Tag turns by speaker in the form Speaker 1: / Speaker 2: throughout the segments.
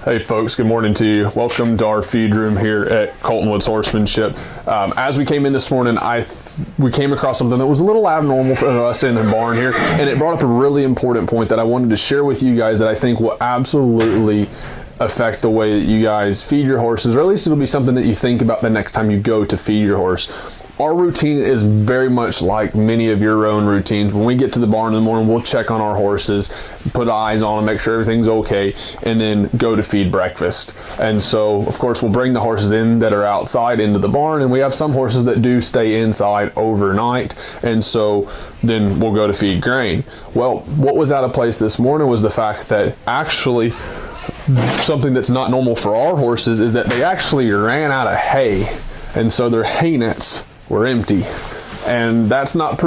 Speaker 1: Hey folks, good morning to you. Welcome to our feed room here at Colton Woods Horsemanship. As we came in this morning, we came across something that was a little abnormal for us in the barn here, and it brought up a really important point that I wanted to share with you guys that I think will absolutely affect the way that you guys feed your horses, or at least it'll be something that you think about the next time you go to feed your horse. Our routine is very much like many of your own routines. When we get to the barn in the morning, we'll check on our horses, put eyes on them, make sure everything's okay, and then go to feed breakfast. And so, of course, we'll bring the horses in that are outside into the barn, and we have some horses that do stay inside overnight, and so then we'll go to feed grain. Well, what was out of place this morning was the fact that actually something that's not normal for our horses is that they actually ran out of hay, and so their hay nets were empty. And that's not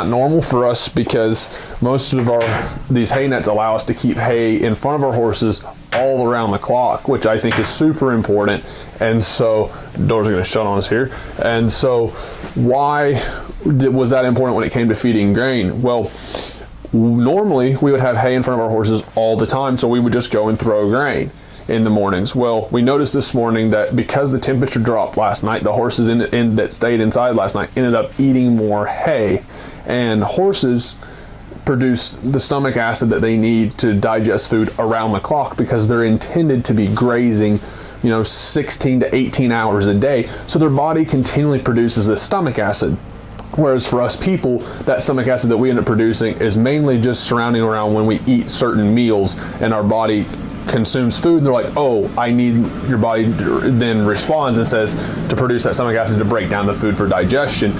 Speaker 1: normal for us, because most of these hay nets allow us to keep hay in front of our horses all around the clock, which I think is super important. And so doors are going to shut on us here. And so why was that important when it came to feeding grain? Well, normally we would have hay in front of our horses all the time, so we would just go and throw grain in the mornings. Well, we noticed this morning that because the temperature dropped last night, the horses that stayed inside last night ended up eating more hay, and horses produce the stomach acid that they need to digest food around the clock because they're intended to be grazing 16 to 18 hours a day, so their body continually produces this stomach acid. Whereas for us people, that stomach acid that we end up producing is mainly just surrounding around when we eat certain meals and our body consumes food, and they're like, oh, I need, your body then responds and says to produce that stomach acid to break down the food for digestion.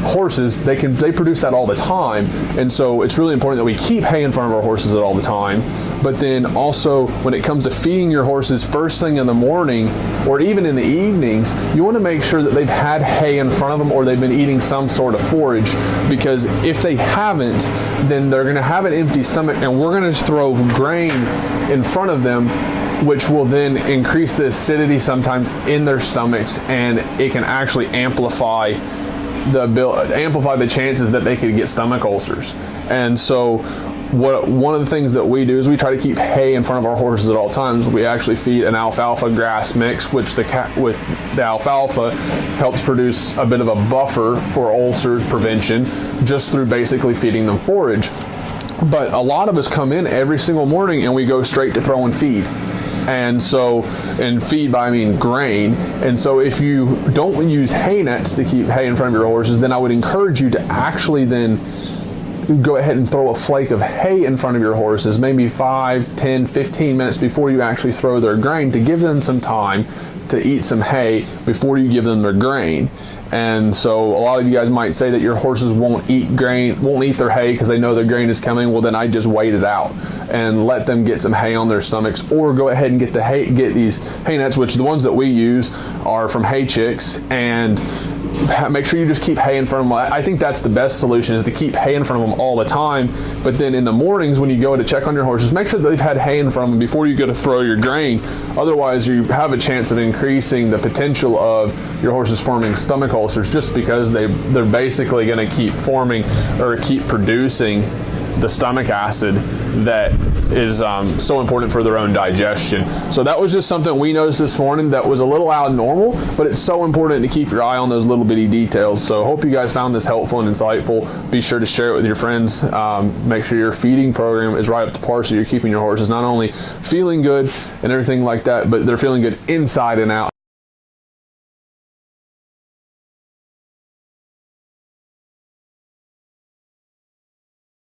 Speaker 1: Horses, they produce that all the time, and so it's really important that we keep hay in front of our horses at all the time. But then also, when it comes to feeding your horses first thing in the morning or even in the evenings, you want to make sure that they've had hay in front of them or they've been eating some sort of forage, because if they haven't, then they're going to have an empty stomach, and we're going to throw grain in front of them, which will then increase the acidity sometimes in their stomachs, and it can actually amplify the chances that they could get stomach ulcers. And so one of the things that we do is we try to keep hay in front of our horses at all times. We actually feed an alfalfa grass mix, which with the alfalfa helps produce a bit of a buffer for ulcer prevention just through basically feeding them forage. But a lot of us come in every single morning and we go straight to throw and feed. And feed by I mean grain. And so if you don't use hay nets to keep hay in front of your horses, then I would encourage you to actually then go ahead and throw a flake of hay in front of your horses, maybe 5, 10, 15 minutes before you actually throw their grain, to give them some time to eat some hay before you give them their grain. And so a lot of you guys might say that your horses won't eat their hay because they know their grain is coming. Well, then I just wait it out and let them get some hay on their stomachs, or go ahead and get these hay nets, which the ones that we use are from Hay Chicks, and make sure you just keep hay in front of them. I think that's the best solution, is to keep hay in front of them all the time. But then in the mornings when you go to check on your horses, make sure that they've had hay in front of them before you go to throw your grain. Otherwise, you have a chance of increasing the potential of your horses forming stomach ulcers, just because they're basically going to keep forming or keep producing the stomach acid that is so important for their own digestion. So that was just something we noticed this morning that was a little out of normal, but it's so important to keep your eye on those little bitty details. So hope you guys found this helpful and insightful. Be sure to share it with your friends. Make sure your feeding program is right up to par, so you're keeping your horses not only feeling good and everything like that, but they're feeling good inside and out.